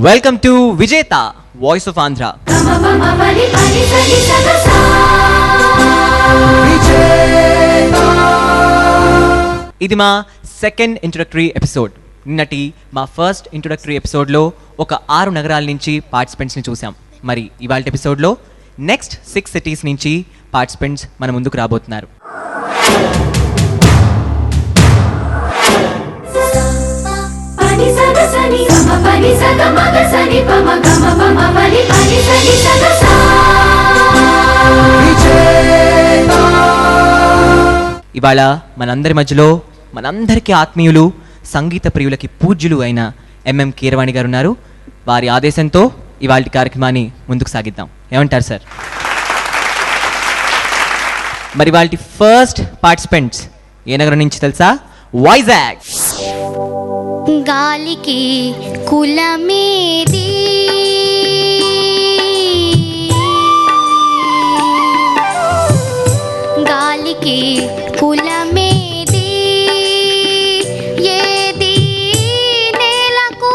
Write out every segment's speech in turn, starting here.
Welcome to విజేత voice of Andhra. ఇది మా సెకండ్ ఇంట్రొడక్టరీ ఎపిసోడ్. నిన్నటి మా ఫస్ట్ ఇంట్రొడక్టరీ ఎపిసోడ్లో ఒక 6 నగరాల నుంచి పార్టిసిపెంట్స్ని చూసాం. మరి ఇవాళ ఎపిసోడ్లో నెక్స్ట్ 6 సిటీస్ నుంచి పార్టిసిపెంట్స్ మన ముందుకు రాబోతున్నారు. ఇవాళ మనందరి మధ్యలో మనందరికీ ఆత్మీయులు, సంగీత ప్రియులకి పూజ్యులు అయిన ఎంఎం కీరవాణి గారు ఉన్నారు. వారి ఆదేశంతో ఇవాళ కార్యక్రమాన్ని ముందుకు సాగిద్దాం. ఏమంటారు సార్? మరి వాళ్ళ ఫస్ట్ పార్టిసిపెంట్స్ ఏ నగరం నుంచి తెలుసా? వైజాగ్. గాలికి కులమేది, గాలికి కులమేది, ఏది నేలకు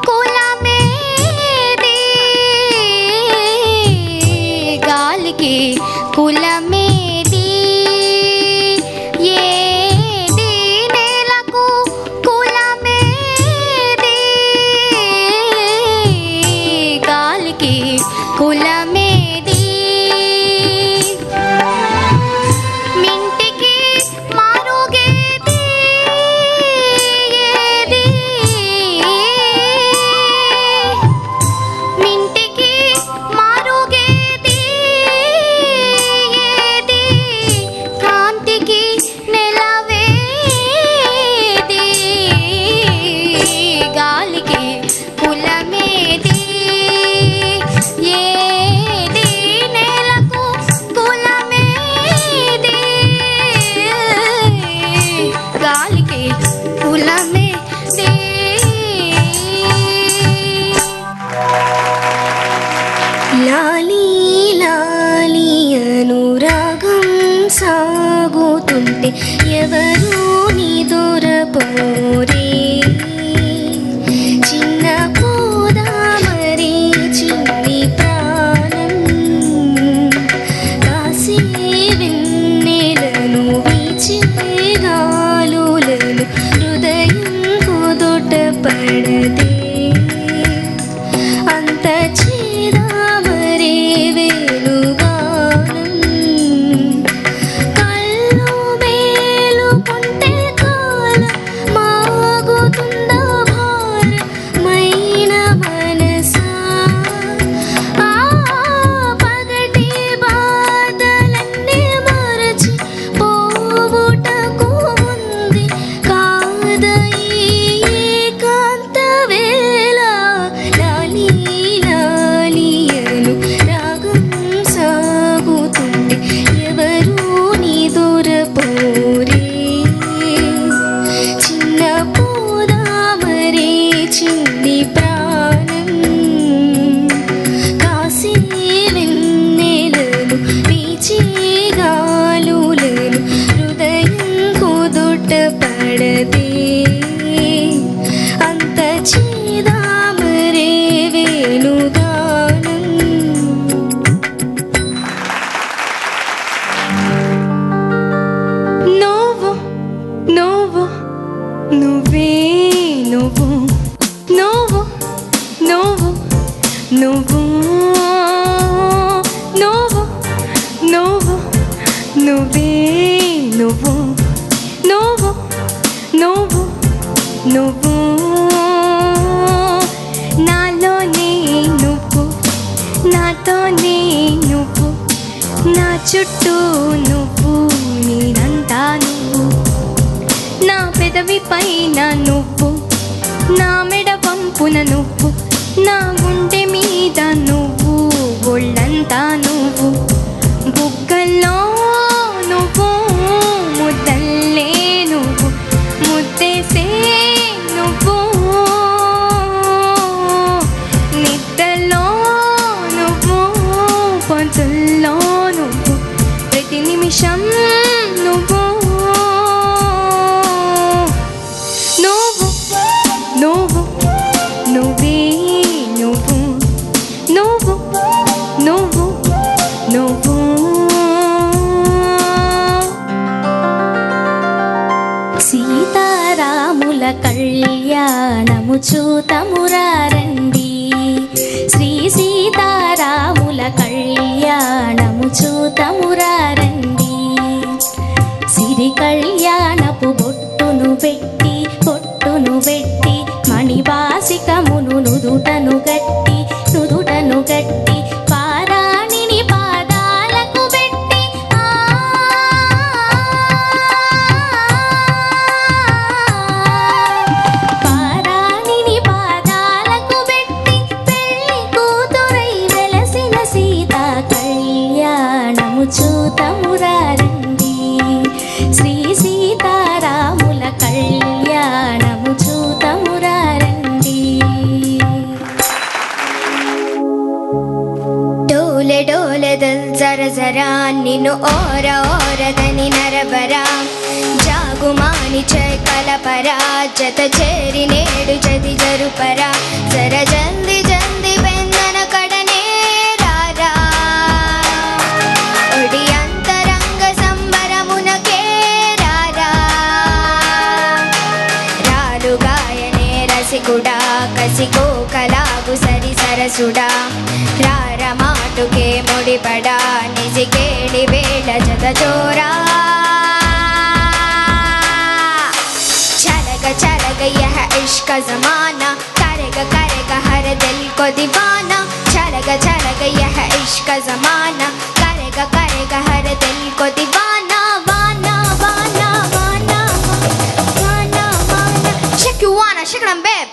కులమేది, గాలికి కులమేది, ఏది నేలకు కులమేది, గాలికి కులమేది, మింటికి మారుగేది, ఏది మింటికి మారుగేది, ఏది కాంతికి నెలవేది, గాలికి కులమేది, ఏది నేలకు కులమేది, గాలికి కులమేది. లాలి లాలి అనురాగం సాగుతుంటే ఎవరు నిదురపోరే, చిన్న పోదామరి చిన్ని ప్రాణం, కాసే వెన్నెలను వీచే గాలులను హృదయం కుదుట పడదే, అంత చేదామరే వేణుగానం, కళ్ళు మేలుకుంటే కాలం మాగుతుందా భారమైన మనసా, ఆ పగటి బాధలన్నీ మరచి పోవుటకు ఉంది కాద ఈ ఏకాంత వేళ, లాలి లాలి అను రాగం సాగుతుంటే ఎవరు నిదురపోరే, చిన్న పోదామరే చిన్ని ప్రాణం, కాసే వెన్నెలను వీచే గాలులను హృదయం కుదుట పడదే, అంత చేదామరే వేణుగానం. నువ్వు నువ్వు నువ్వే నువ్వు, నువ్వు నువ్వు నువ్వు, నువ్వు నువ్వు నువ్వే నువ్వు, నువ్వు నువ్వు నువ్వు, నాలోనే నువ్వు, నాతోనే నువ్వు, నా చుట్టూ నువ్వు, నేనంతా నువ్వు, నా పెదవి పైన నువ్వు, నా మెడ వంపున నువ్వు, నా గుండె మీద నువ్వు, ఒళ్ళంతా నువ్వు, బుగ్గల్లో నువ్వు, ముద్దల్లే నువ్వు, ముద్దేసే నువ్వు, నిద్రలో నువ్వు, పొంతుల్లో నువ్వు, ప్రతి నిమిషం నువ్వు, నువ్వు నువ్వు నువ్వే కళ్యాణము చూతమురారండి. శ్రీ సీతారాముల కళ్యాణము చూతమురారండి. సిరి కళ్యాణపు బొట్టును పెట్టి మణివాసికమును నుదుటను గట్టి పారాణిని పాదాలకు పెట్టి పెళ్లి కూతురై వెలసిన సీత కళ్యాణము చూతమురారండి. శ్రీ సీతారాముల కళ్యాణము చూతమురారండి. డోలె డోలెదల్ జర జరా నిన్ను ఓర ఓరదని నరబరా జాగుమాని చై కలపరా జత చేరి నేడు జది జరుపరా జర జల్ది జల్ది వెందన కడనే రారా ఒడి అంతరంగ సంబరమునకే రారా రాలు గాయనే రసికుడా కసికో కలాగు సరి సరసుడా రార మాటుకే ముడిపడా నిజికేడి వేళ జత చోరా चलग यह इश्क ज़माना करेगा हर दिल को दीवाना चलग यह इश्क ज़माना करेगा हर दिल को दीवाना वाना वाना वाना वाना वाना shake you wanna shake them babe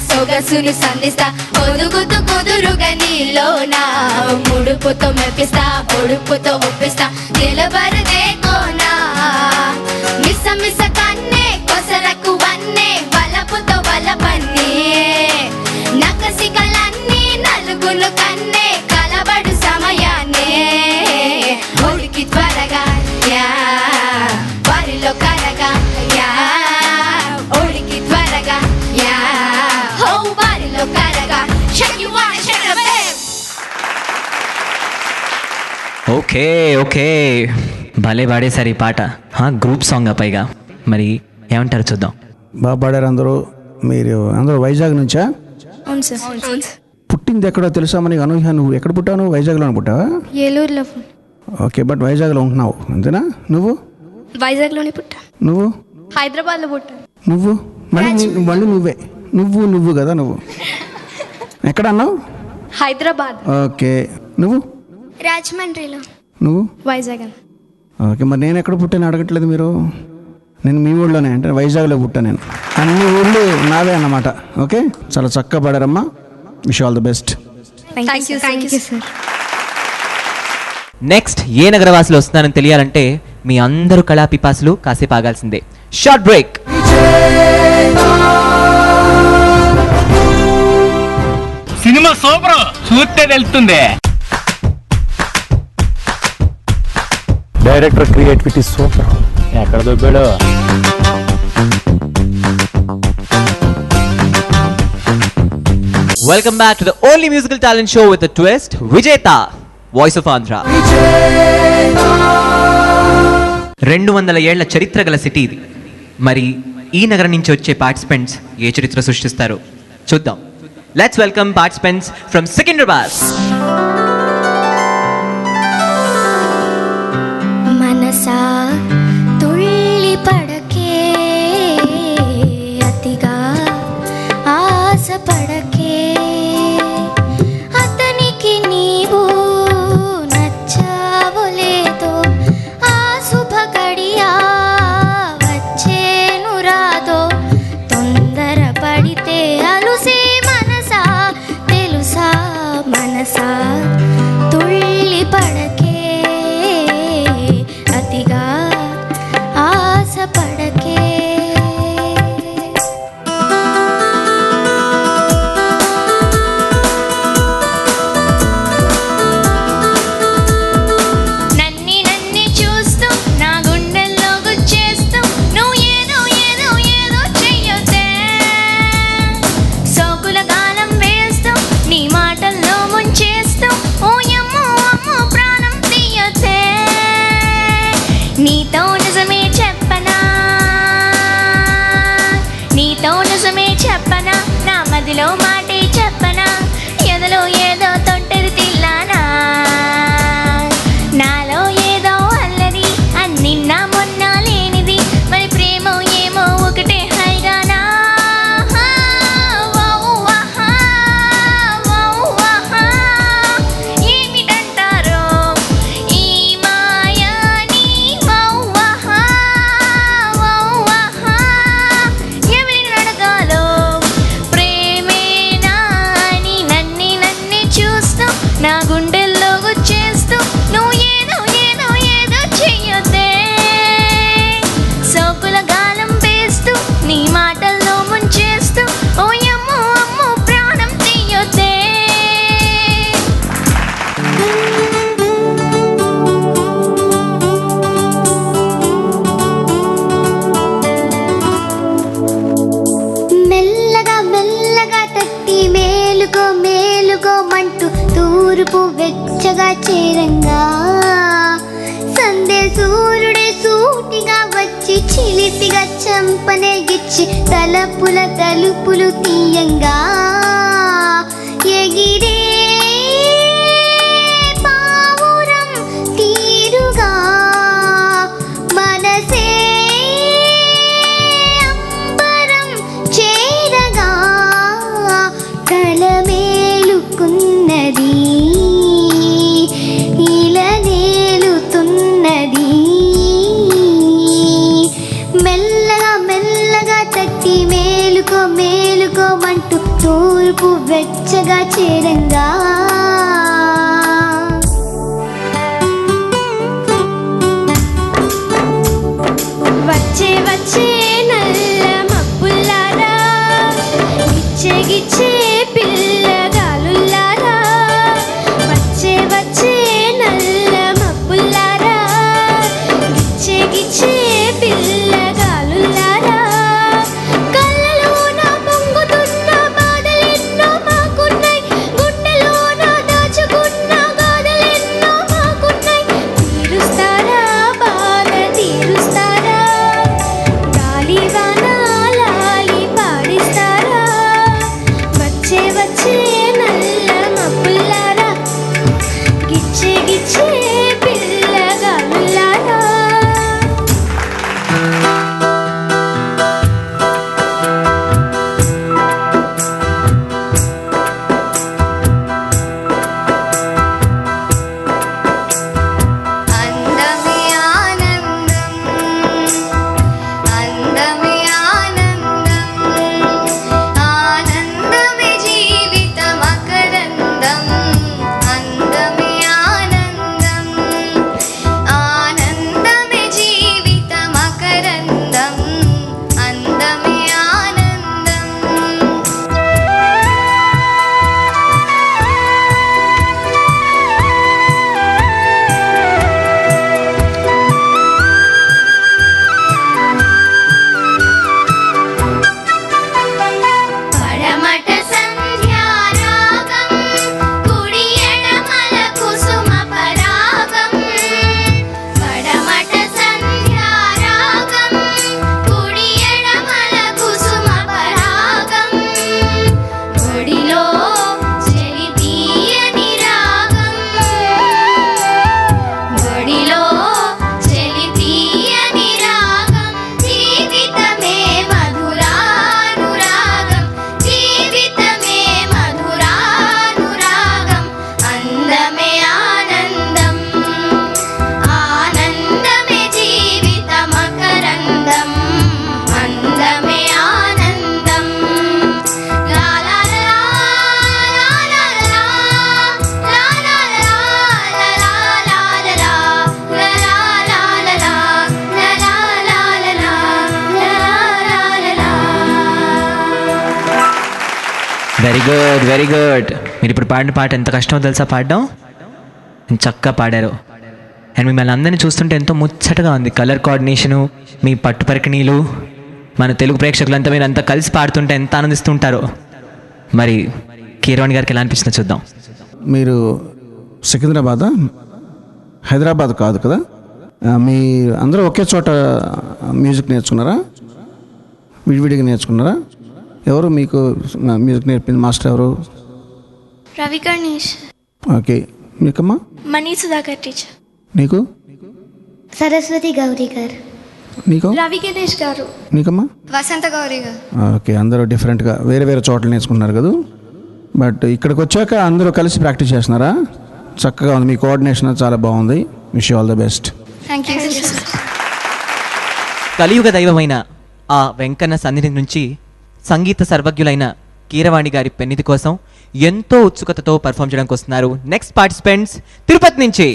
సొగసును సంధిస్తా ఒదుగుతూ కుదురుగా నీలోనా ముడుపుతో మెప్పిస్తా ఒడుపుతో ఒప్పిస్తా నిలబరదే కోనా మిస కన్నే కొసరకు వన్నే వలపుతో వలపన్నే నకసికలన్నీ నలుగులు కన్నే కలబడు సమయాన్నే ఒడికి త్వరగా యా వారిలో కరగా యా ఒడికి త్వరగా యా ఓకే ఓకే భలే పాడేశారు ఈ పాట. గ్రూప్ సాంగ్ పైగా. మరి ఏమంటారు చూద్దాం. బాగా పాడారు అందరూ. మీరు అందరూ వైజాగ్ నుంచా? అవును సార్. పుట్టింది ఎక్కడో తెలుసా మనకి? అనూహ్య, నువ్వు ఎక్కడ పుట్టావు? వైజాగ్లో పుట్టావా? ఏలూరులో. ఓకే, బట్ వైజాగ్లో ఉంటున్నావు అంతేనా? నువ్వు వైజాగ్లోనే పుట్టా. నువ్వు హైదరాబాద్లో పుట్టా. నువ్వు మళ్ళీ నువ్వు కదా. నువ్వు ఎక్కడ అన్నావు? హైదరాబాద్. ఓకే, నువ్వు? రాజమండ్రిలో. నువ్వు? వైజాగ్. ఓకే, మరి నేను ఎక్కడ పుట్టాను అడగట్లేదు మీరు. నేను మీ ఊళ్ళోనే, అంటే వైజాగ్లో పుట్టాను నేను. అన్ని ఊళ్ళు నావే అన్నమాట. ఓకే, చాలా చక్కగా పాడారమ్మా. Wish all the best. Thank you sir. Next ఏ నగరవాసులు వస్తున్నారని తెలియాలంటే మీ అందరూ కళా పిపాసులు కాసేపు ఆగాల్సిందే. Short break. సినిమా సూపర్, చూస్తే తెలుస్తుంది. Director creativity super. ఎక్కడ దొబ్బాడు? Welcome back to the only musical talent show with twist. Vijetha, voice of Andhra. 200 ఏళ్ల చరిత్ర గల సిటీ ఇది. మరి ఈ నగరం నుంచి వచ్చే పార్టిసిపెంట్స్ ఏ చరిత్ర సృష్టిస్తారో చూద్దాం. Let's welcome participants from Secunderabad. మనసా తుళ్ళి పడకే, అతిగా ఆశ పడకే, అతనికి నీవు నచ్చావు లేదో, ఆ శుభ గడియా వచ్చేనురా. నోటిలో మాటే చెప్పనా, ఎదలో ఏదో తొంటరి తిల్లానా, నాలో ఏదో అల్లరి నిన్న మొన్న లేనిది, మరి ప్రేమ ఏమో ఒకటే హైగానా. ఏమిటంటారో ఈ మాయాని ఎవరిని అడగాలో ప్రేమేనా అని నన్నే చూస్తూ నా గుండెల్లో గుచ్చేస్తూ నువ్వు ఏదో ఏదో ఏదో చెయ్యొద్దే, సోకుల గాలం వేస్తూ నీ మాటల్లో ముంచేస్తూ ఓ అమ్మో అమ్మో ప్రాణం తీయొద్దే. మెల్లగా మెల్లగా తట్టి మేలుకో మేలుకోమంటూ తూర్పు వెచ్చగా చేరంగా, సందే సూర్యుడే సూటిగా వచ్చి చిలిపిగా చంపనే గిచ్చి తలపుల తలుపులు తీయంగా, ఎగిరే పావురం తీరుగా మనసే అంబరం చేరగా, కలమేలుకున్నది ఇలా నేలుతున్నది, మెల్లగా మెల్లగా తట్టి మేలుకో మేలుకోమంటూ తూర్పు వెచ్చగా చేరంగా. వచ్చే వచ్చే నల్ల మబ్బుల్లారా, గిచ్చే గిచ్చే పిల్లగాలుల్లారా, వచ్చే వచ్చే నల్ల మబ్బుల్లారా, గిచ్చే గిచ్చే పిల్లగాలుల్లారా, కళ్ళలోన పొంగుతున్న బాధలెన్నో మాకున్నాయి, గుండెలోన దాచుకున్న గాథలెన్నో మాకున్నాయి, తీరుస్తారా బాధ తీరుస్తారా, గాలివాన లాలి పాడిస్తారా, వచ్చే వచ్చే నల్ల మబ్బుల్లారా, గిచ్చే గిచ్చే పిల్లగాలుల్లారా. అందమే ఆనందం, అందమే ఆనందం, ఆనందమే జీవితం అకరందం, అందమే ఆనందం, ఆనందమే జీవితం అకరందం, అందమే ఆనందం. పడమట సంధ్యారాగం, కుడి ఎడమల కుసుమ పరాగం, పడమట సంధ్యారాగం, కుడి ఎడమల కుసుమ పరాగం, ఒడిలో చెలి తీయని రాగం, ఒడిలో చెలి తీయని రాగం, జీవితమే మధురానురాగం, జీవితమే మధురానురాగం, అందమే ఆనందం, ఆనందమే జీవితం అకరందం, అందమే ఆనందం. లా లా లా లా లా లా లా లా లా లా లా లా లా లా లా లా లా. Very good very good. మీరు ఇప్పుడు పాడిన పాట ఎంత కష్టమో తెలుసా పాడడం? చక్కగా పాడారు. అండ్ మిమ్మల్ని అందరినీ చూస్తుంటే ఎంతో ముచ్చటగా ఉంది. కలర్ కోఆర్డినేషను, మీ పట్టు పరికిణీలు, మన తెలుగు ప్రేక్షకులంతా మీరు అంతా కలిసి పాడుతుంటే ఎంత ఆనందిస్తుంటారో. మరి కీరవాణి గారికి ఎలా అనిపిస్తుందో చూద్దాం. మీరు సికింద్రాబాదా, హైదరాబాద్ కాదు కదా? మీ అందరూ ఒకే చోట మ్యూజిక్ నేర్చుకున్నారా? విడివిడిగా నేర్చుకున్నారా? ఎవరు మీకు మ్యూజిక్ నేర్పింది మాస్టర్ ఎవరు? రవి గణేష్. ఓకే, మీకమ్మా? మణి సుధాకర్ టీచర్. నీకు? సరస్వతి గౌరీ గారు. నీకు? రవి గణేష్ గారు. నీకమ్మా? వసంత గౌరీ గారు. ఓకే, అందరూ డిఫరెంట్గా వేరే వేరే చోట్ల నేర్చుకుంటున్నారు కదా. బట్ ఇక్కడికి వచ్చాక అందరూ కలిసి ప్రాక్టీస్ చేస్తున్నారా? చక్కగా ఉంది, మీ కోఆర్డినేషన్ చాలా బాగుంది. Wish you all the best. Thank you. కలియుగ దైవమైన ఆ వెంకన్న సన్నిధి నుంచి సంగీత సర్వజ్ఞులైన కీరవాణి గారి పెన్నిధి కోసం ఎంతో ఉత్సుకతతో పర్ఫామ్ చేయడానికి వస్తున్నారు నెక్స్ట్ పార్టిసిపెంట్స్ తిరుపతి నుంచి.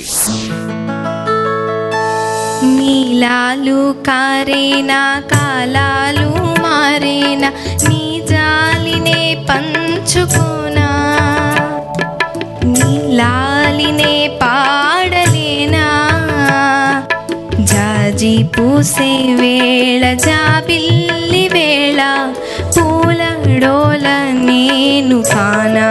నీలాలు కారేనా కాలాలు మారేనా నీ జాలినే పంచుకోనా నీలాలినే పాడలేనా జాజి పూసే వేళ జాబిల్లి వేళ పూలడోల నేను కానా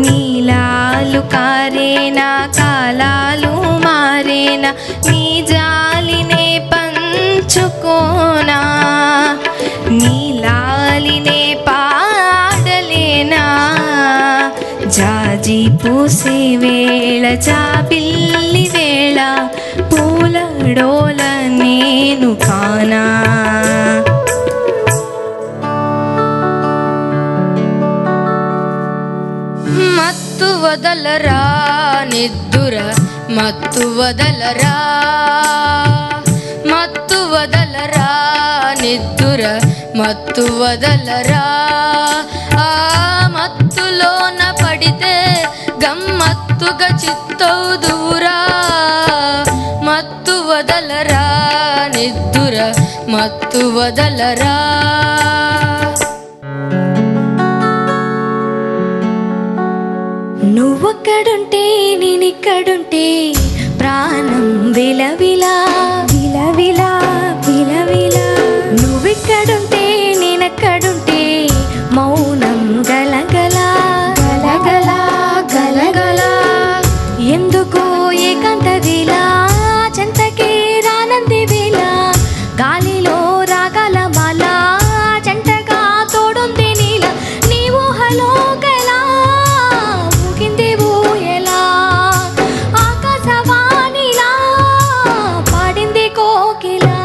నీలాలు కారేనా కాలాలు మారేనా నీ జాలినే పంచుకోనా నీలాలినే పాడలేనా జాజి పూసే వేళ జాబిల్లి వేళ పూలడోల నేను కానా మత్తు వదలరా నిద్దుర మత్తు వదలరా మత్తు వదలరా నిద్దుర మత్తు వదలరా ఆ మత్తులోన పడితే గమ్మత్తుగా చిత్తవుదురా మత్తు వదలరా నిద్దుర మత్తు వదలరా నువ్వొక్కడుంటే నేనిక్కడుంటే ప్రాణం విలవిలా విలవిలా విలవిలా నువ్విక్కడుంటే నేనక్కడుంటే మౌనం గలగల గలగల గలగల ఎందుకో ఏకాంత వేళ చెంతకే రానంది వేళ గాలిలో రాగాల మాల జంటగా తోడుంది నీల నీ ఊహలో గలా ఊగిందేవో ఎలా ఆకాశవాణిలా పాడింది కోకిలా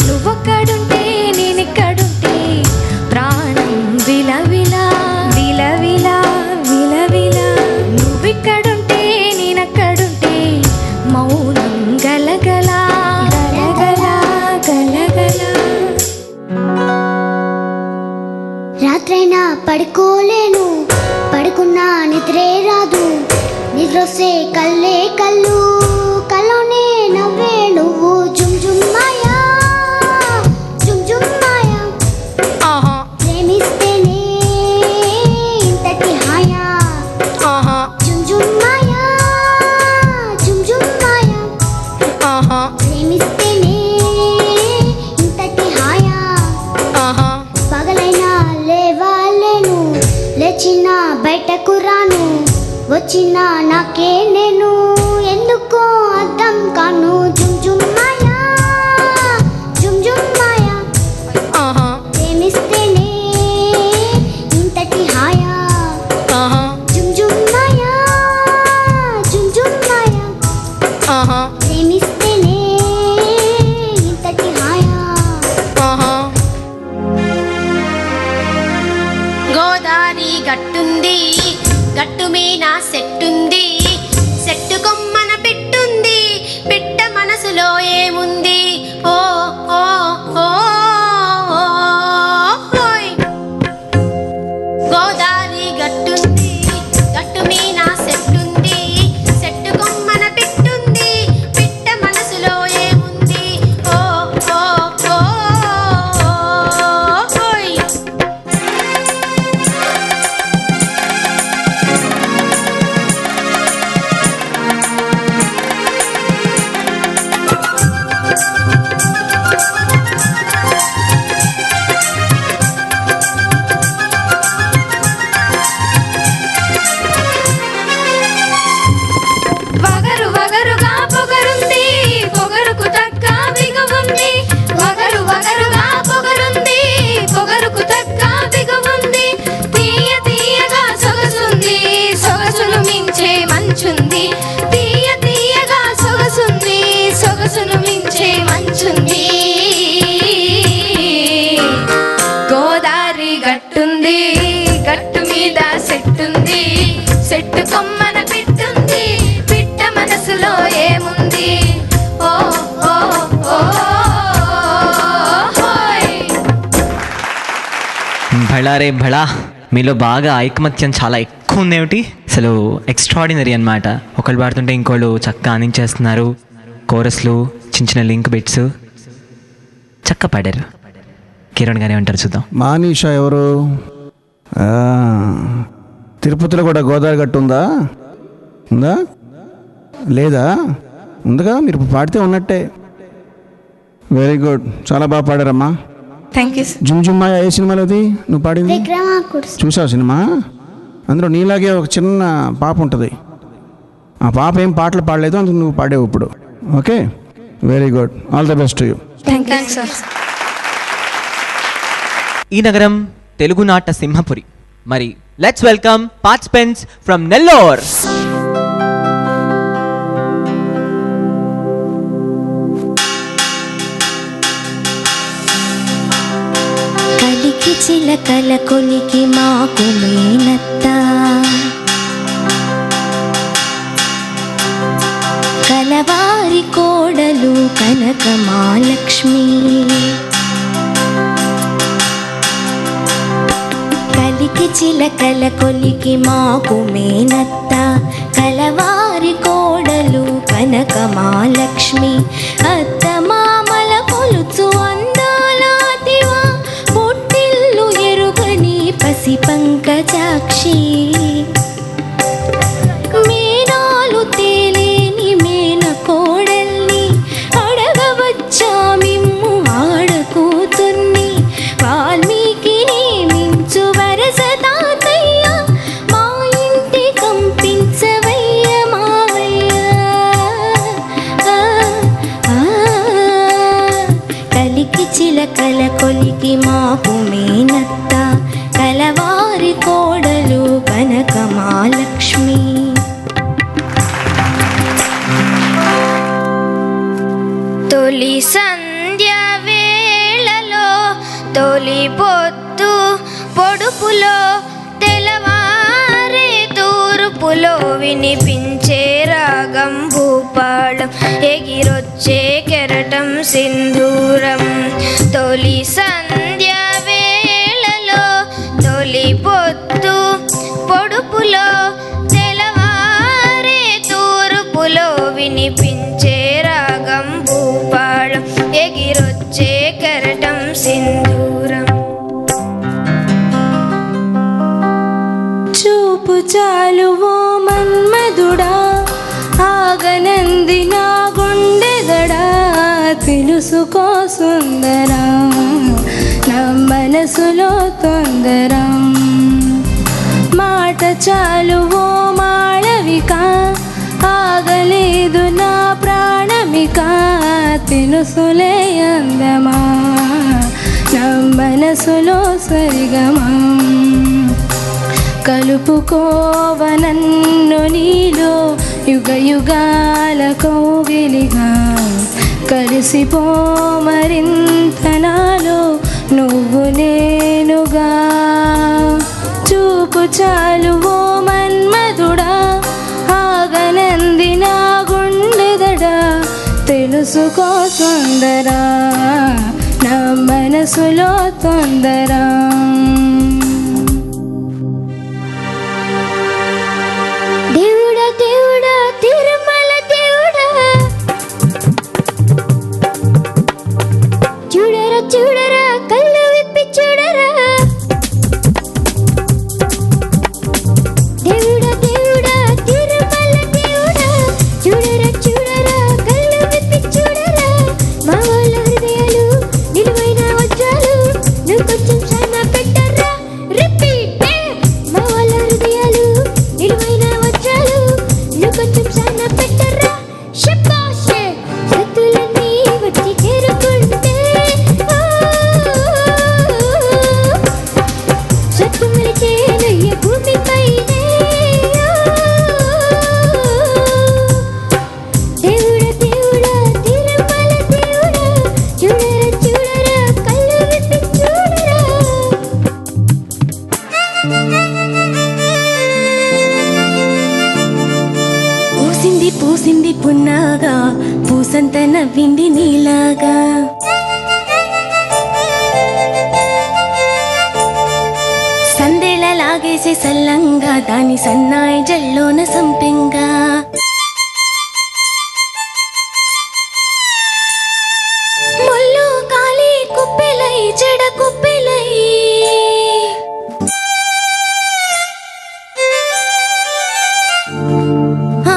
నువ్వొక్కడుంటే నేనిక్కడుంటే ప్రాణం విలవిలా విలవిలా విలవిలా నువ్విక్కడుంటే నేనక్కడుంటే మౌనం గలగల గలగల గలగల రాత్రైనా పడుకోలేను, పడుకున్నా నిద్రే రాదు, నిద్రొస్తే కల్లే కళ్ళు, కల్లోనే నవ్వే నువ్వు జుమ్ జుమ్ మాయా జుమ్ జుమ్ మాయా ప్రేమిస్తేనే ఇంతటి హాయా జుమ్ జుమ్ మాయా జుమ్ జుమ్ మాయా ప్రేమిస్తేనే ఇంతటి హాయా పగలైనా లేవాలేను, లేచిన బయటకు రాను, వచ్చిన నాకే నేను ఎందుకో అర్థం కాను జుమ్ జుమ్ మాయా జుమ్ జుమ్ మాయా ప్రేమిస్తేనే ఇంతటి హాయా జుమ్ జుమ్ మాయా జుమ్ జుమ్ మాయా ప్రేమిస్తేనే ఇంతటి హాయా గోదారి గట్టుంది గట్టు మీద సెట్టుంది సెట్టు కొమ్మన పెట్టుంది పిట్ట మనసులో ఏముంది ఓ ఓ ఓ ఓయ్ గోదారి గట్టుంది గట్టు మీద సెట్టుంది సెట్టు కొమ్మన పెట్టుంది పిట్ట మనసులో ఏముంది ఓ ఓ ఓ ఓయ్ భళారే భళా, మీలో బాగా ఐకమత్యం చాలా ఎక్కువ ఉందేమిటి, అసలు ఎక్స్ట్రాడినరీ అనమాట. ఒకళ్ళు పాడుతుంటే ఇంకోళ్ళు చక్కగా ఆనందించేస్తున్నారు. కోరస్లు, చిన్న చిన్న లింక్ బిట్స్ చక్కగా పాడారు. కిరణ్ గారు ఏమంటారు చూద్దాం. మానీషా ఎవరు? తిరుపతిలో కూడా గోదావరి గట్టు ఉందా? లేదా? ఉందిగా, మీరు పాడితే ఉన్నట్టే. వెరీ గుడ్, చాలా బాగా పాడారమ్మా. Thank you. జుమ్ జుమ్మాయ ఏ సినిమాలో అది నువ్వు పాడింది? విక్రమార్కుడు. చూసావు సినిమా? అందులో నీలాగే ఒక చిన్న పాప ఉంటుంది. ఆ పాప ఏం పాటలు పాడలేదు, అందుకు నువ్వు పాడేవు ఇప్పుడు. Okay, very good, all the best to you. Thank you sir. ఈ నగరం తెలుగునాట సింహపురి. మరి let's welcome participants from Nellore. కలికి చిలకల కొలికి మాకు మేనత్త, కలవారి కోడలు కనక మహాలక్ష్మి. కలికి చిలకల కొలికి మాకు మేనత్త, కలవారి కోడలు కనక మహాలక్ష్మి. అత్త మామల కొలుచు అందాలాతివా, పొట్టిల్లు ఎరుగని పసి పంకజాక్షి. మేనాలు తేలేని మేన కోడల్ని, అడగవచ్చా మిమ్ము ఆడకూతుర్ని. వాల్మీకి నియమించు వరస తాతయ్య, మా ఇంటి కంపించవయ్య మావయ్య. కలికి చిలకల కొలికి మాకు మేనత్త, కలవారి కోడలు కనక మహాలక్ష్మి. తొలి సంధ్య వేళలో తొలి పొద్దు పొడుపులో, తెల్లవారే తూర్పులో వినిపించే రాగం భూపాళం, ఎగిరొచ్చే కెరటం సింధూరం. తొలి సంధ్య వేళలో తొలి పొద్దు పొడుపులో, తెల్లవారే తూర్పులో వినిపించే రాగం భూపాళం, ఎగిరొచ్చే కెరటం సింధూరం. చూపు చాలు ఓ మన్మధుడా, ఆగనంది నా గుండెదడా. తెలుసుకో సుందరా, నా మనసులో తొందరం. మాట చాలు ఓ మాళవిక, ఆగలేదు నా ప్రాణమిక. తెలుసులే అందమా, నా మనసులో సరిగమా. కలుపుకోవనన్ను నీలో యుగ యుగాల కౌగిలిగా, కలిసిపో మరింత నాలో నువ్వు నేనుగా. చూపు చాలు ఓ మన్మధుడా, ఆగనంది నా గుండెదడా. తెలుసుకో సుందరా, నా మనసులో తొందరా. దేవుడా దేవుడా తిరుమల దేవుడా, చూడరా చూడరా కళ్ళు విప్పి చూడరా. దేవుడా దేవుడా తిరుమల దేవుడా, చూడరా చూడరా కళ్ళు విప్పి చూడరా. మా వాళ్ళ హృదయాలు నిలువైన వజ్రాలు, నువ్వు కొంచెం సన్న పెట్టరా. రిపీట్. మా వాళ్ళ హృదయాలు నిలువైన వజ్రాలు, నువ్వు కొంచెం సన్న పెట్టరా. శబాషే సతులన్నీ వచ్చి చేరుకుంటే, సత్తుమలిచే నయ్య భూమిపైనే. దేవుడా దేవుడా తిరుమల దేవుడా, చూడరా చూడరా కళ్ళు విప్పి చూడరా. పూసింది పూసింది పున్నాగా, పూసంత నవ్వింది నీలాగా. లాగేసే సల్లంగా దాని సన్నాయి జల్లోన సంపెంగా ముళ్ళు కాలి కుప్పెలై చెడ కుప్పెలై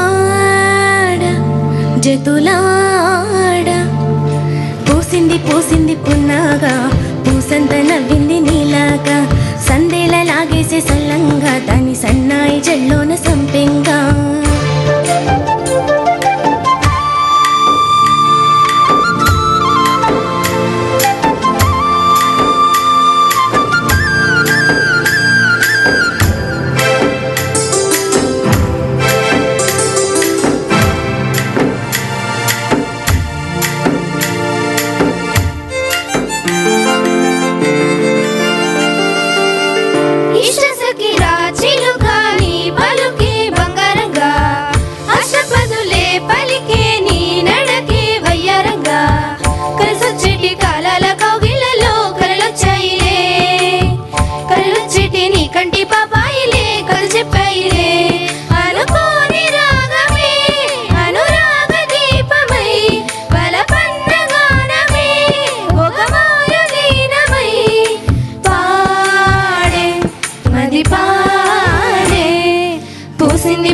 ఆడ జతులాడ పూసింది పూసింది పున్నాగా పూసంత నవ్వింది నీలాగా సందేల లాగేసే సల్లంగా దాని సన్నాయి జల్లోన సంపెంగా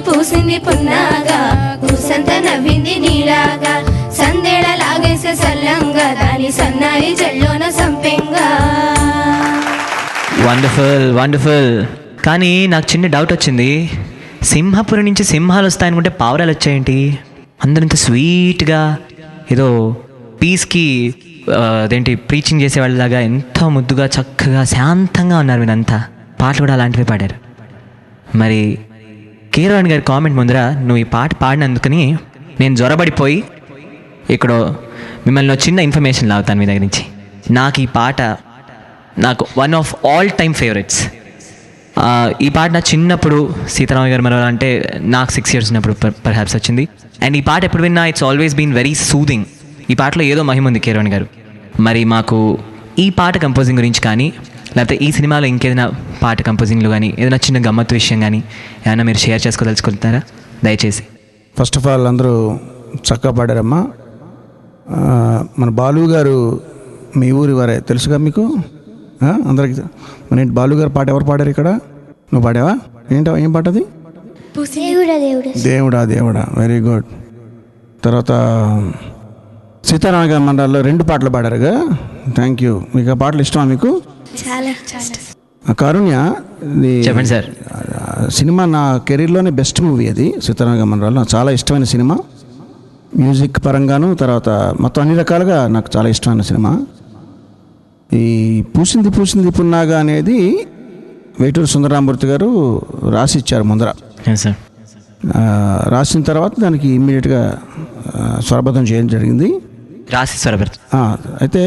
పూసింది పున్నాగా కూసంత నవ్వింది నీలాగా సందేళ లాగేసే సల్లంగా దాని సన్నాయి జల్లోన సంపెంగా. Wonderful wonderful. కానీ నాకు చిన్న డౌట్ వచ్చింది, సింహపురి నుంచి సింహాలు వస్తాయనుకుంటే పావురాలు వచ్చాయేంటి? అందరూ ఇంత స్వీట్గా ఏదో పీస్కి అదేంటి ప్రీచింగ్ చేసే వాళ్ళలాగా ఎంత ముద్దుగా చక్కగా శాంతంగా ఉన్నారు వీళ్ళంతా. పాటలు కూడా అలాంటివి పాడారు. మరి కీరవాణి గారి కామెంట్ ముందర నువ్వు ఈ పాట పాడినందుకని నేను జ్వరబడిపోయి ఇక్కడ మిమ్మల్ని చిన్న ఇన్ఫర్మేషన్ లాగుతాను మీ దగ్గర నుంచి. నాకు ఈ పాట నాకు one of all time favourites. ఈ పాట నా చిన్నప్పుడు సీతారామ గారు మన అంటే నాకు 6 years ఉన్నప్పుడు పర్హాప్స్ వచ్చింది. అండ్ ఈ పాట ఎప్పుడు విన్నా it's always been very soothing. ఈ పాటలో ఏదో మహిమ ఉంది కీరవాణి గారు. మరి మాకు ఈ పాట కంపోజింగ్ గురించి కానీ లేకపోతే ఈ సినిమాలో ఇంకేదైనా పాట కంపోజింగ్లో కానీ ఏదైనా చిన్న గమ్మత్తు విషయం కానీ ఏమైనా మీరు షేర్ చేసుకోదలుచుకుంటున్నారా దయచేసి? ఫస్ట్ ఆఫ్ ఆల్ అందరూ చక్కగా పాడారమ్మా. మన బాలు గారు మీ ఊరి వారే తెలుసుగా మీకు అందరికి. మన ఏంటి బాలు గారు పాట ఎవరు పాడారు ఇక్కడ? నువ్వు పాడావా? ఏం పాట అది? దేవుడా దేవుడా, వెరీ గుడ్. తర్వాత సీతారామ గారి మండలంలో 2 పాటలు పాడారుగా, థ్యాంక్ యూ. మీకు ఆ పాటలు ఇష్టమా మీకు? కారుణ్య చెప్పండి సార్. సినిమా నా కెరీర్లోనే బెస్ట్ మూవీ అది, సీతారామ గారి మండలంలో. నాకు చాలా ఇష్టమైన సినిమా, మ్యూజిక్ పరంగాను తర్వాత మొత్తం అన్ని రకాలుగా నాకు చాలా ఇష్టమైన సినిమా. ఈ పూసింది పూసింది పున్నాగా అనేది వేటూరు సుందరరామూర్తి గారు రాసి ఇచ్చారు ముందర. రాసిన తర్వాత దానికి ఇమ్మీడియట్గా స్వరబద్ధం చేయడం జరిగింది. రాసి స్వరబద్ధం. అయితే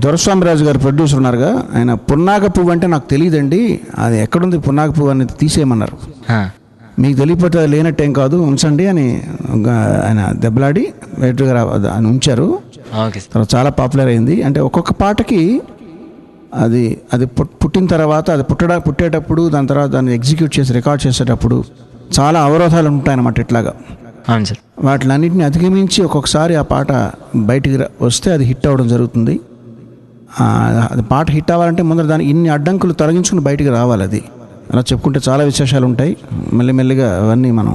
దొరస్వామిరాజు గారు ప్రొడ్యూసర్ ఉన్నారుగా, ఆయన పున్నాగ పువ్వు అంటే నాకు తెలియదండి, అది ఎక్కడుంది పున్నాగ పువ్వు అనేది తీసేయమన్నారు. మీకు తెలియకపోతే లేనట్టేం కాదు, ఉంచండి అని ఆయన దెబ్బలాడి వేటూరు గారు ఆయన ఉంచారు. తర్వాత చాలా పాపులర్ అయింది. అంటే ఒక్కొక్క పాటకి అది అది పుట్టిన తర్వాత అది పుట్టేటప్పుడు దాని తర్వాత దాన్ని ఎగ్జిక్యూట్ చేసి రికార్డ్ చేసేటప్పుడు చాలా అవరోధాలు ఉంటాయన్నమాట. ఇట్లాగా వాటిలన్నింటినీ అధిగమించి ఒక్కొక్కసారి ఆ పాట బయటికి వస్తే అది హిట్ అవ్వడం జరుగుతుంది. అది పాట హిట్ అవ్వాలంటే ముందర దాన్ని ఇన్ని అడ్డంకులు తొలగించుకుని బయటికి రావాలి. అది అలా చెప్పుకుంటే చాలా విశేషాలు ఉంటాయి. మెల్లిమెల్లిగా అవన్నీ మనం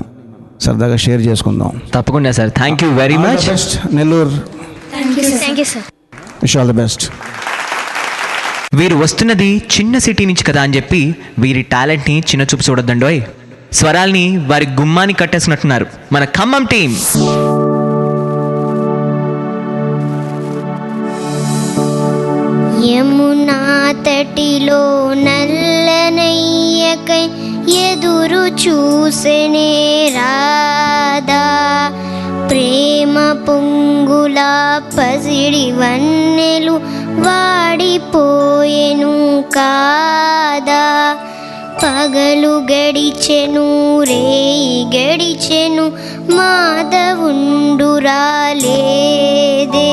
సరదాగా షేర్ చేసుకుందాం. తప్పకుండా sir. Thank you very much. Nellore, wish all the best. వీరు వస్తున్నది చిన్న సిటీ నుంచి కదా అని చెప్పి వీరి టాలెంట్ని చిన్న చూపు చూడొద్దండోయ్. స్వరాల్ని వారి గుమ్మాన్ని కట్టేసినట్టున్నారు మన ఖమ్మం టీం. యమునా తటిలో నల్లనయ్యకై ఎదురు చూసెనే రాధా, ప్రేమ పొంగుల పసిడి వన్నెలు వాడిపోయెను కాదా. పగలు గడిచెను రేయి గడిచెను మాధవుండు రాలేదే,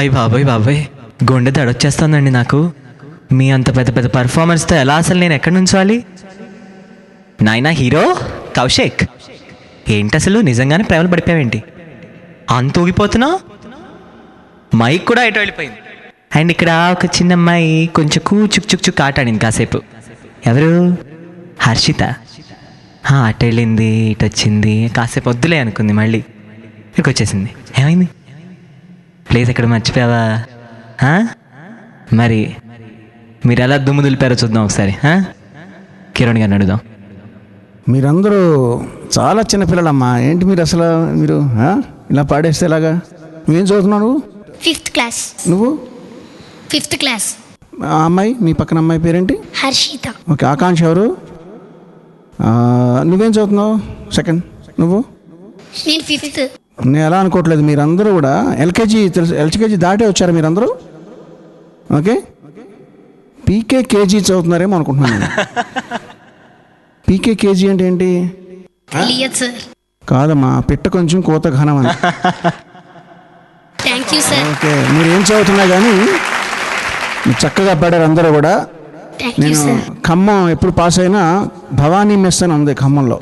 హాయ్ బాబోయ్ బాబోయ్, గుండె దడొచ్చేస్తుందండి నాకు. మీ అంత పెద్ద పెద్ద పర్ఫార్మెన్స్తో ఎలా అసలు నేను ఎక్కడి నుంచోవాలి? నాయనా హీరో కౌశిక్, ఏంటి అసలు నిజంగానే ప్రేమలు పడిపోయావేంటి? అంత ఊగిపోతున్నావు, మైక్ కూడా ఎటు వెళ్ళిపోయింది. అండ్ ఇక్కడ ఒక చిన్న అమ్మాయి కొంచెం చుక్ చుక్ చుక్ ఆటాడింది కాసేపు. ఎవరు? హర్షిత. అటు వెళ్ళింది, ఇటు వచ్చింది, కాసేపు వద్దులే అనుకుంది, మళ్ళీ ఇక్కడికి వచ్చేసింది. ఏమైంది? ప్లేస్ ఎక్కడ మర్చిపోయావా? మరి మీరు ఎలా దుమ్ము దులిపారో చూద్దాం ఒకసారి. కిరణ్ గారిని అడుగుదాం. మీరందరూ చాలా చిన్నపిల్లలమ్మా, ఏంటి మీరు అసలు మీరు ఇలా పాడేస్తే ఎలాగా? నువ్వేం చదువుతున్నావు? నువ్వు 5th క్లాస్. నువ్వు 5th క్లాస్. ఆ అమ్మాయి, మీ పక్కన అమ్మాయి పేరేంటి? హర్షిత. ఓకే. ఆకాంక్ష ఎవరు? నువ్వేం చదువుతున్నావు? సెకండ్. నువ్వు? నేను 5th. నేను ఎలా అనుకోవట్లేదు, మీరందరూ కూడా ఎల్కేజీ తెలుసు, ఎల్కేజీ దాటే వచ్చారు మీరందరూ. ఓకే. పీకే కేజీ చదువుతున్నారేమో అనుకుంటున్నాను నేను. పీకే కేజీ అంటే ఏంటి? తెలియదు సార్. కాదమ్మా, పిట్ట కొంచెం కోత ఘనం అని. Thank you sir. ఓకే, మీరు ఏం చదువుతున్నా కానీ మీరు చక్కగా పాడారు అందరూ కూడా. థ్యాంక్ యూ నేను సార్. ఖమ్మం ఎప్పుడు పాస్ అయినా భవానీ మెస్ అని ఉంది ఖమ్మంలో,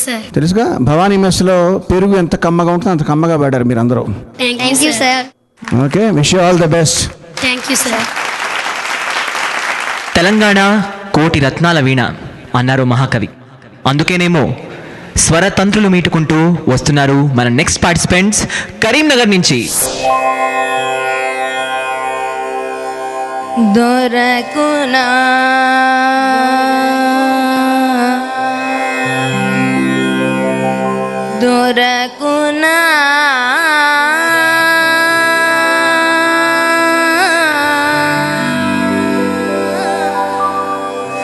సార్. తెలుసుగా? భవానీ మెస్లో పెరుగు ఎంత కమ్మగా ఉంటుందో అంత కమ్మగా పాడారు మీరు అందరూ. Thank you sir. Okay, wish you all the best. Thank you sir. Telangana కోటి రత్నాల వీణ అన్నారు మహాకవి. అందుకేనేమో స్వరతంత్రులు మీటుకుంటూ వస్తున్నారు మన నెక్స్ట్ పార్టిసిపెంట్స్ కరీంనగర్ నుంచి. దొరకునా దొరకునా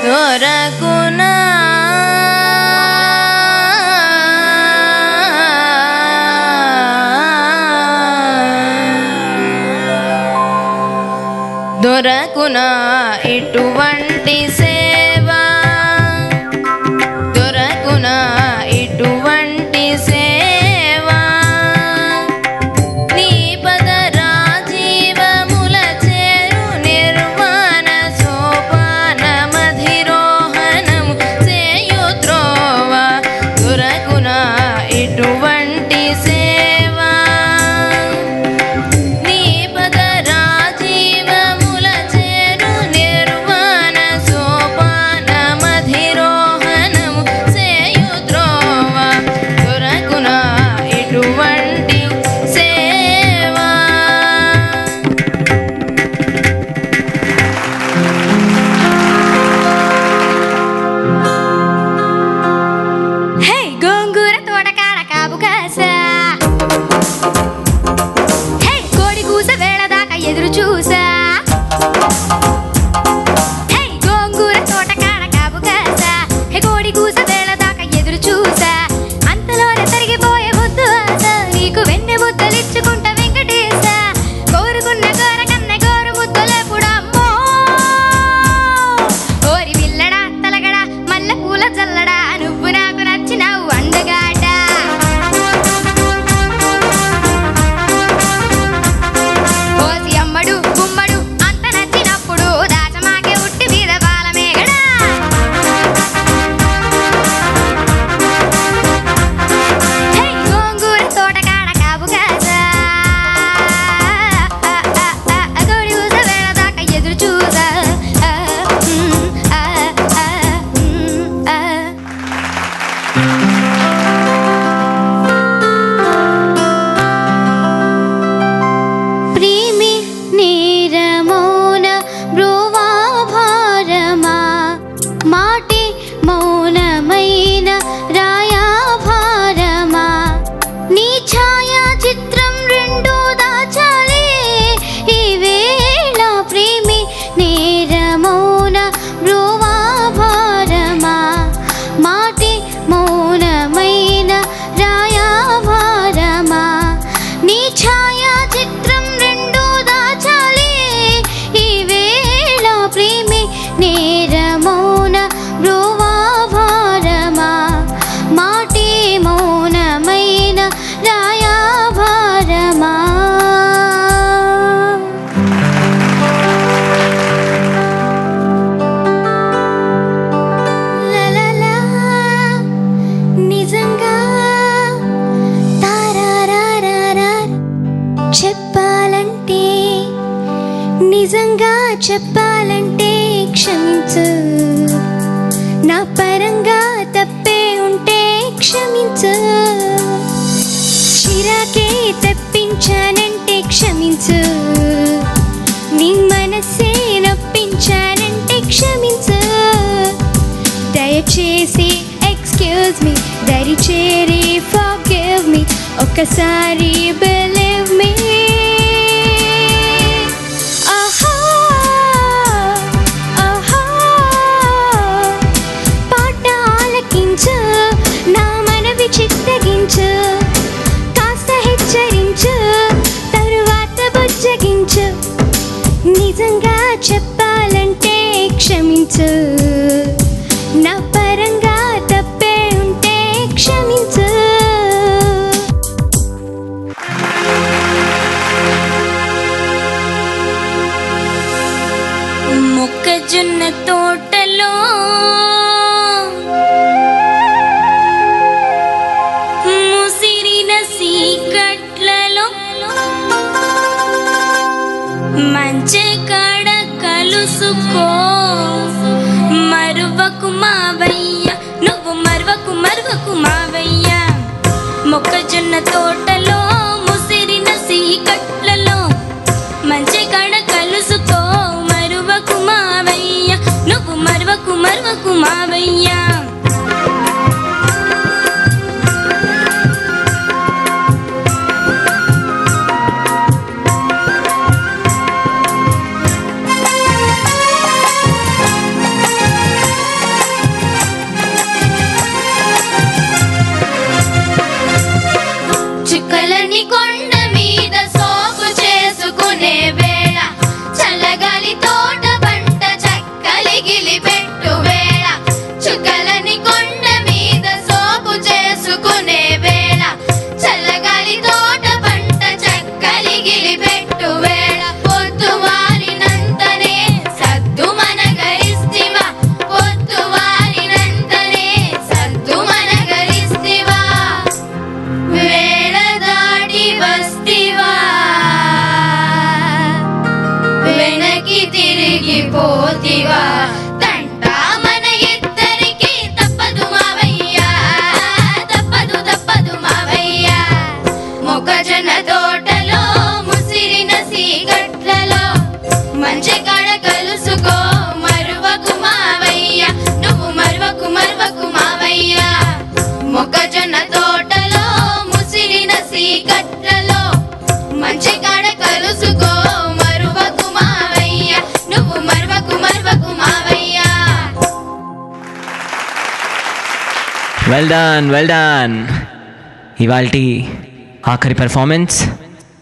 దొరకునా దొరకునా ఇటువంటి సేవ, దొరకునా ఇటువంటి సేవ, నీ పద రాజీవముల చేరు నిర్వాణ సోపాన మధిరోహణము చేయు త్రోవ, దొరకునా ఇటువంటి సేవ, నీ పద రాజీవముల చేరు నిర్వాణ సోపాన మధిరోహణము చేయు త్రోవ, దొరకునా ఇటువంటి సేవ. హే గోంగూర తోటకాడ కాపు కాసా, హే కోడి కూస వేళ దాకా ఎదురు చూసా, హే గోంగూర తోటకాడ కాపు కాసా, హే కోడి కూస వేళ దాకా ఎదురు చూసా, అంతలోనే తరిగిపోయే ముద్దు ఆశ, నీకు వెన్నె ముద్దలిచ్చుకుంట వెంకటేశ, కోరుకున్న కోర కన్నె కోరు ముద్దులెప్పుడమ్మో, ఓరి పిల్లడా తలగడా మల్లె పూల జల్లడా, నువ్వు నాకు నచ్చినావు అండగాడ, ఓసి అమ్మడు గుమ్మడు అంత నచ్చినప్పుడు దాచమాకే ఉట్టి మీద బాలమేగడా, హే గోంగూర తోటకాడ కాపు కాసా, కోడి కూస వేళ దాకా ఎదురు చూసా. చెప్పాలంటే క్షమించు, నా పరంగా తప్పే ఉంటే క్షమించు, చిరాకే తెప్పించానంటే క్షమించు, నీ మనసే నొప్పించానంటే క్షమించు, దయచేసి ఎక్స్క్యూజ్ మీ, దరిచేరి ఫర్గివ్ మీ, ఒక్కసారి బిలీవ్ మీ. పాట ఆలకించు, నా మనవి చిత్తగించు, కాస్త హెచ్చరించు, తరువాత బుజ్జగించు, నిజంగా చెప్పాలంటే క్షమించు, నా పరంగా తప్పే ఉంటే క్షమించు. మొక్కజొన్న తోటలో ముసిరిన సీకట్లలో మంచి కాడ కలుసుకో, మరువకు మావయ్య, నువ్వు మరువకు మరువకు మావయ్య. మొక్కజొన్న తోటలో ముసిరిన సీకట్లలో మంచి కాడ కలుసుకో, మరువకు మావయ్య, నువ్వు మరువకు మరువకు మావయ్య. చుక్కలని కొండ మీద సోపు చేసుకునే వేళ, చల్లగాలి తోట పంట చక్కలిగిలి పెట్టు వేళ. చుక్కలని కొండ మీద సోపు చేసుకునే వేళ, చల్లగాలి తోట పంట చక్కలిగిలి పెట్టు వేళ. పొద్దు వారినంతనే సద్దు మనగరిస్తివా, పొద్దు వారినంతనే సద్దు మనగరిస్తివా, వేళ దాటి వస్తివా, వెనక్కి తిరిగి పోతివా, తంట మన ఇద్దరికి తప్పదు మావయ్యా, తప్పదు తప్పదు మావయ్యా. మొక్కజొన్న తోటలో ముసిరిన సీగట్లలో మంచి కాడ కలుసుకో, మరువకు మావయ్య, నువ్వు మరువకు మరువకు మావయ్యా. మొక్కజొన్న తోటలో ముసిరిన సీకట్లలో మంచి కాడ కలుసుకో, మరువకు మావయ్య, నువ్వు మరువకు మరువకు మావయ్య. Well done. ఇవాల్టి ఆఖరి పెర్ఫార్మెన్స్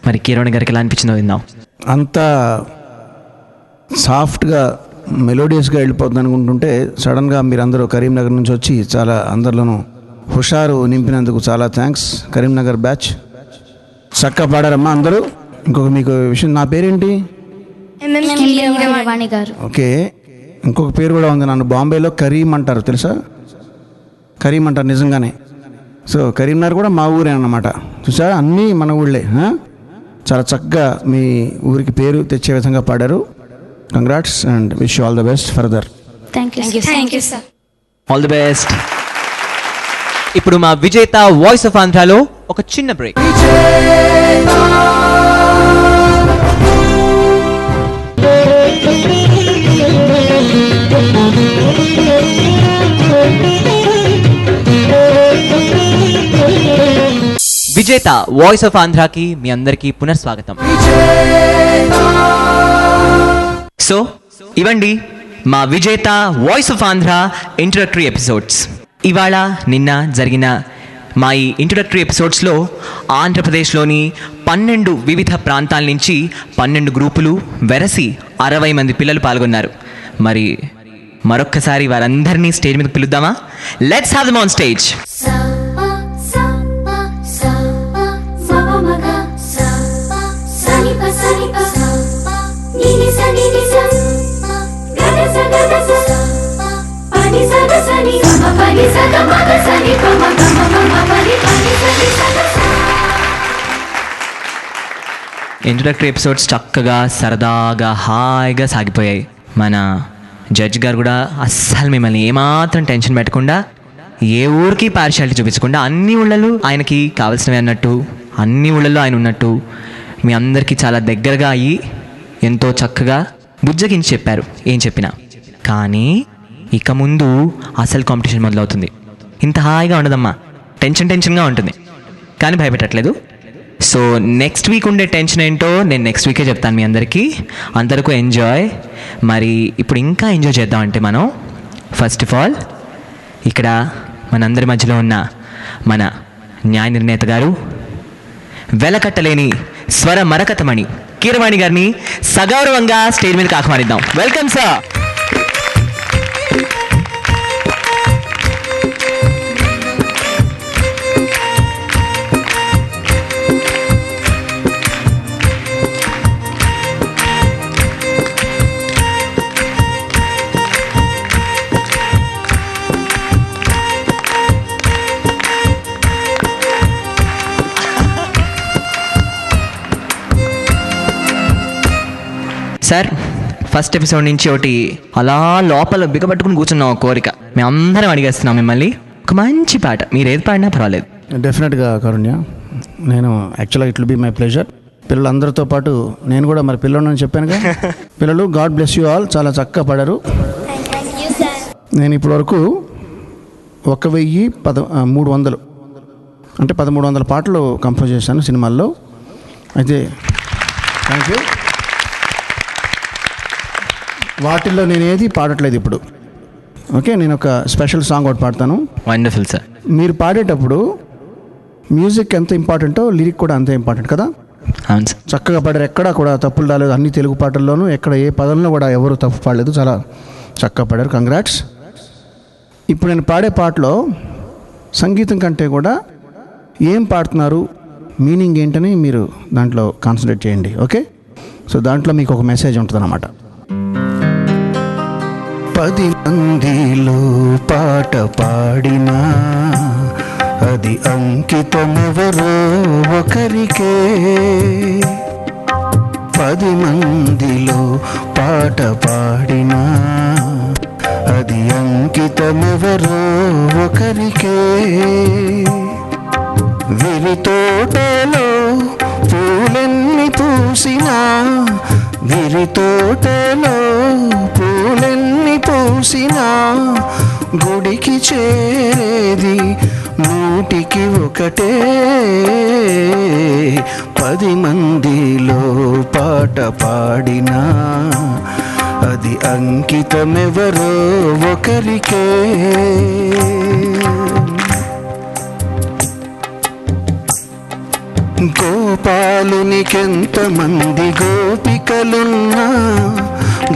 మరి కీరవాణి గారికి ఎలా అనిపించిందో విందాం. అంత సాఫ్ట్గా మెలోడియస్గా వెళ్ళిపోతుంది అనుకుంటుంటే సడన్గా మీరందరూ కరీంనగర్ నుంచి వచ్చి చాలా అందరిలోనూ హుషారు నింపినందుకు చాలా థ్యాంక్స్. కరీంనగర్ బ్యాచ్ చక్కగా పాడారమ్మా అందరూ. ఇంకొక మీకు విషయం, నా పేరేంటి? కీరవాణి గారు. ఓకే, ఇంకొక పేరు కూడా ఉంది, నన్ను బాంబేలో కరీం అంటారు, తెలుసా? కరీం అంటారు నిజంగానే. సో కరీంనగర్ కూడా మా ఊరే అన్నమాట. చూసా, అన్నీ మన ఊళ్ళే. చాలా చక్కగా మీ ఊరికి పేరు తెచ్చే విధంగా పాడారు. Congrats and wish you all the best further. Thank you sir. All the best. ఇప్పుడు మా విజేత వాయిస్ ఆఫ్ ఆంధ్రాలో ఒక చిన్న బ్రేక్. విజేత వాయిస్ ఆఫ్ ఆంధ్రాకి మీ అందరికీ పునఃస్వాగతం. సో ఇవండి మా విజేత voice of Andhra introductory episodes. ఇవాళ నిన్న జరిగిన మా ఈ ఇంట్రడక్టరీ ఎపిసోడ్స్లో ఆంధ్రప్రదేశ్లోని 12 వివిధ ప్రాంతాల నుంచి 12 గ్రూపులు వెరసి 60 మంది పిల్లలు పాల్గొన్నారు. మరి మరొక్కసారి వారందరినీ స్టేజ్ మీద పిలుద్దామా? Let's have them on stage. Introductory episodes చక్కగా సరదాగా హాయిగా సాగిపోయాయి. మన జడ్జ్ గారు కూడా అస్సలు మిమ్మల్ని ఏమాత్రం టెన్షన్ పెట్టకుండా, ఏ ఊరికి పార్షియాలిటీ చూపించకుండా అన్ని ఊళ్ళలో ఆయనకి కావాల్సినవి అన్నట్టు, అన్ని ఊళ్ళల్లో ఆయన ఉన్నట్టు మీ అందరికీ చాలా దగ్గరగా అయ్యి ఎంతో చక్కగా బుజ్జగించి చెప్పారు ఏం చెప్పినా. కానీ ఇక ముందు అసలు కాంపిటీషన్ మొదలవుతుంది. ఇంత హాయిగా ఉండదమ్మా, టెన్షన్గా ఉంటుంది, కానీ భయపెట్టట్లేదు. సో నెక్స్ట్ వీక్ ఉండే టెన్షన్ ఏంటో నేను నెక్స్ట్ వీకే చెప్తాను మీ అందరికీ. అందరికీ ఎంజాయ్. మరి ఇప్పుడు ఇంకా ఎంజాయ్ చేద్దామంటే మనం ఫస్ట్ ఆఫ్ ఆల్ ఇక్కడ మనందరి మధ్యలో ఉన్న మన న్యాయ నిర్ణేత గారు, వెలకట్టలేని స్వర మరకతమణి కీరవాణి గారిని సగౌరవంగా స్టేజ్ మీదకి ఆహ్వానిద్దాం. Welcome sir. Sir, first episode నుంచి ఒకటి అలా లోపల బిగపట్టుకుని కూర్చున్నాం ఒక కోరిక. మేము అందరం అడిగేస్తున్నాం మిమ్మల్ని ఒక మంచి పాట, మీరు ఏది పాడినా పర్వాలేదు. డెఫినెట్గా కారుణ్య, నేను యాక్చువల్గా it will be my pleasure. పిల్లలందరితో పాటు నేను కూడా మరి పిల్లలని చెప్పానుగా. పిల్లలు గాడ్ బ్లెస్ యూ ఆల్, చాలా చక్కగా పాడారు. నేను ఇప్పటివరకు 1300 అంటే 1300 పాటలు కంపోజ్ చేశాను సినిమాల్లో. అయితే థ్యాంక్ యూ. వాటిల్లో నేను ఏది పాడట్లేదు ఇప్పుడు. ఓకే, నేను ఒక స్పెషల్ సాంగ్ ఒకటి పాడతాను. Wonderful sir. మీరు పాడేటప్పుడు మ్యూజిక్ ఎంత ఇంపార్టెంటో లిరిక్ కూడా అంతే ఇంపార్టెంట్ కదా. అవును సార్. చక్కగా పాడారు, ఎక్కడా కూడా తప్పులు రాలేదు. అన్ని తెలుగు పాటల్లోనూ ఎక్కడ ఏ పదంలో కూడా ఎవరు తప్పు పాడలేదు, చాలా చక్కగా పాడారు. కంగ్రాట్స్. ఇప్పుడు నేను పాడే పాటలో సంగీతం కంటే కూడా ఏం పాడుతున్నారు, మీనింగ్ ఏంటని మీరు దాంట్లో కాన్సన్ట్రేట్ చేయండి. ఓకే, సో దాంట్లో మీకు ఒక మెసేజ్ ఉంటుంది అన్నమాట. 10 మందిలో పాట పాడినా అది అంకితమెవరో ఒకరికే. 10 మందిలో పాట పాడినా అది అంకితమెవరో ఒకరికే. విరితోటలో పూలెన్ని పూసినా, విరితోటలో పూలెన్ని పూసినా గుడికి చేరేది 100కి 1. 10 మందిలో పాట పాడినా అది అంకితమెవరో ఒకరికే. గోపాలునికెంతమంది గోపికలున్నా,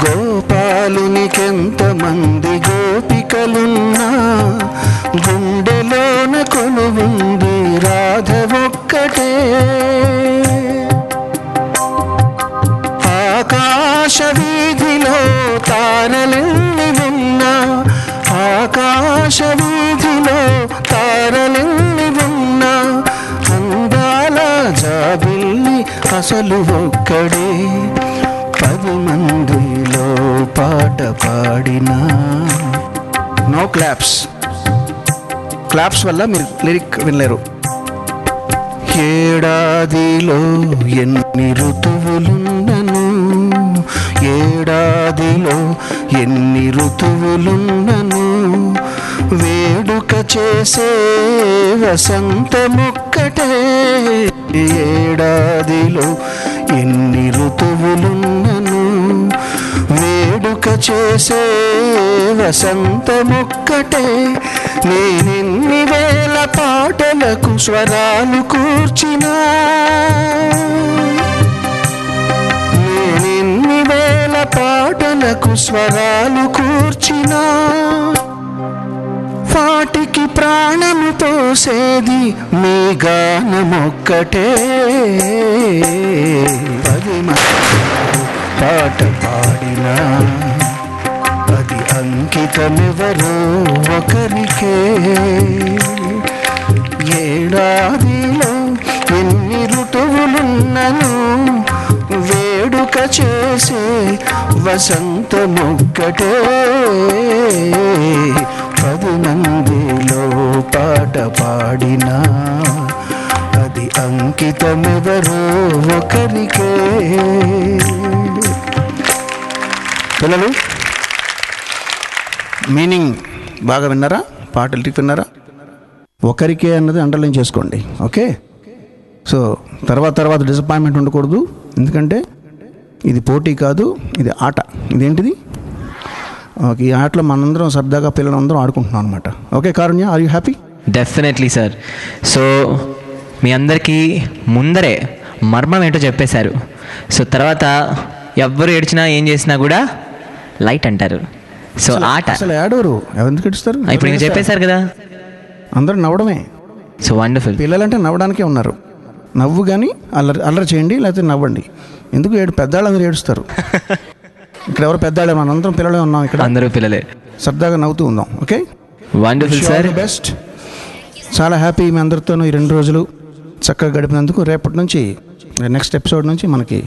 గోపాలునికెంతమంది గోపికలున్నా గుండెలోన కొలువుంది రాధ ఒక్కటే. ఆకాశ వీధిలో తారలెన్ని ఉన్నా, ఆకాశ వీధిలో తారలెన్ని ఉన్నా అందాల జాబిల్లి అసలు ఒక్కడే. 10 మందిలో పాట పాడినా. నో క్లాప్స్, క్లాప్స్ వల్ల మీరు లిరిక్ వినలేరు. ఏడాదిలో ఎన్ని ఋతువులున్నను, ఏడాదిలో ఎన్ని ఋతువులున్నను వేడుక చేసే వసంతమొక్కటే. ఏడాదిలో ఎన్ని ఋతువులున్నను వేడుక చేసే వసంతమొక్కటే. నేనెన్ని వేల పాటలకు స్వరాలు కూర్చినా, నేనెన్ని వేల పాటలకు స్వరాలు కూర్చినా వాటికి ప్రాణము పోసేది మీ గానమొక్కటే. 10 మందిలో పాట పాడినా అది అంకితమెవరో ఒకరికే. ఏడాదిలో ఎన్ని ఋతువులున్నను చేసే వసంతమొక్కటే 10 మందిలో పాట పాడినా అది అంకితమెవరో ఒకరికే. పిల్లలు మీనింగ్ బాగా విన్నారా? పాట లిరిక్ విన్నారా? ఒకరికే అన్నది అండర్లైన్ చేసుకోండి. ఓకే, సో తర్వాత డిసప్పాయింట్మెంట్ ఉండకూడదు. ఎందుకంటే ఇది పోటీ కాదు, ఇది ఆట. ఇదేంటిది? ఓకే, ఈ ఆటలో మనందరం సరదాగా పిల్లలందరం ఆడుకుంటున్నాం అనమాట. Okay Karunya, are you happy? Definitely sir. So మీ అందరికీ ముందరే మర్మం ఏంటో చెప్పేశారు. సో తర్వాత ఎవ్వరు ఏడ్చినా ఏం చేసినా కూడా లైట్ అంటారు. సో ఆట అసలు ఏడవరు, ఎందుకు ఏడుస్తారు? ఇప్పుడు ఇంకా చెప్పేశారు కదా, అందరూ నవ్వడమే. So wonderful. పిల్లలంటే నవ్వడానికే ఉన్నారు. నవ్వు కానీ అల్లరి చేయండి, లేకపోతే నవ్వండి. ఎందుకు పెద్దవాళ్ళందరూ ఏడుస్తారు. ఇక్కడ ఎవరు పెద్దవాళ్ళే? మనందరం పిల్లలే ఉన్నాం ఇక్కడ, అందరూ పిల్లలే. సరదాగా నవ్వుతూ ఉందాం. Okay, wonderful sir, best. చాలా హ్యాపీ మీ అందరితోనూ ఈ 2 రోజులు చక్కగా గడిపినందుకు. రేపటి నుంచి నెక్స్ట్ ఎపిసోడ్ నుంచి మనకి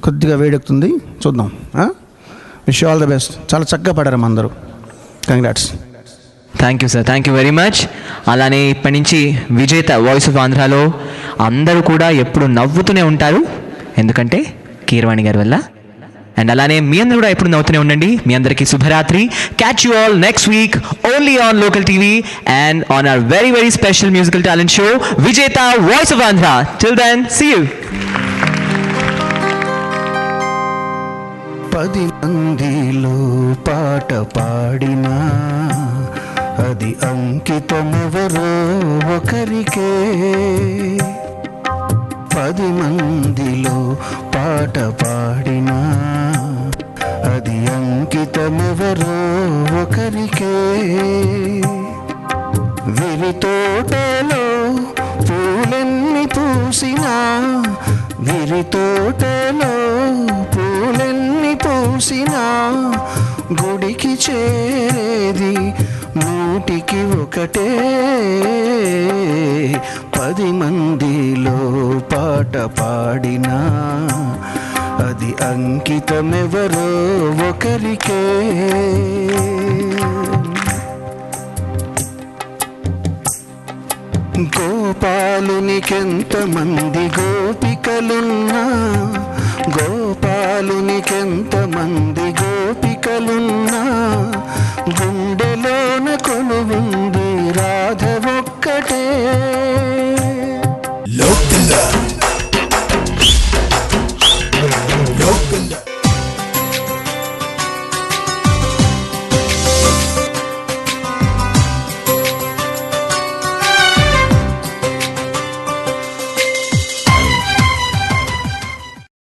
కొద్దిగా వేడెక్కుతుంది, చూద్దాం. Wish all the best. చాలా చక్కగా పాడారు అందరూ. Congrats. Thank you sir, thank you very much. అలానే ఇప్పటి నుంచి విజేత వాయిస్ ఆఫ్ ఆంధ్రాలో అందరూ కూడా ఎప్పుడు నవ్వుతూనే ఉంటారు, ఎందుకంటే కీరవాణి గారి వల్ల. అండ్ అలానే మీ అందరూ కూడా ఎప్పుడు నవ్వుతూనే ఉండండి. మీ అందరికీ శుభరాత్రి. Catch you all next week only on local TV and on our very very special musical talent show Vijetha voice of Andhra. Till then, see you. 10 మందిలో పాట పాడినా అది అంకితమెవరో ఒకరికే. 10 మందిలో పాట పాడినా అది అంకితమెవరో ఒకరికే. విరి తోటలో పూలెన్ని పూసినా, విరి తోటలో పూలెన్ని పూసినా గుడికి చేరేది 100కి 1. 10 మందిలో పాట పాడినా అది అంకితమెవరో ఒకరికే. గోపాలునికెంతమంది గోపికలున్నా, గోపాలునికెంతమంది గోపికలున్నా గుండెలోన కొలువుంది రాధవ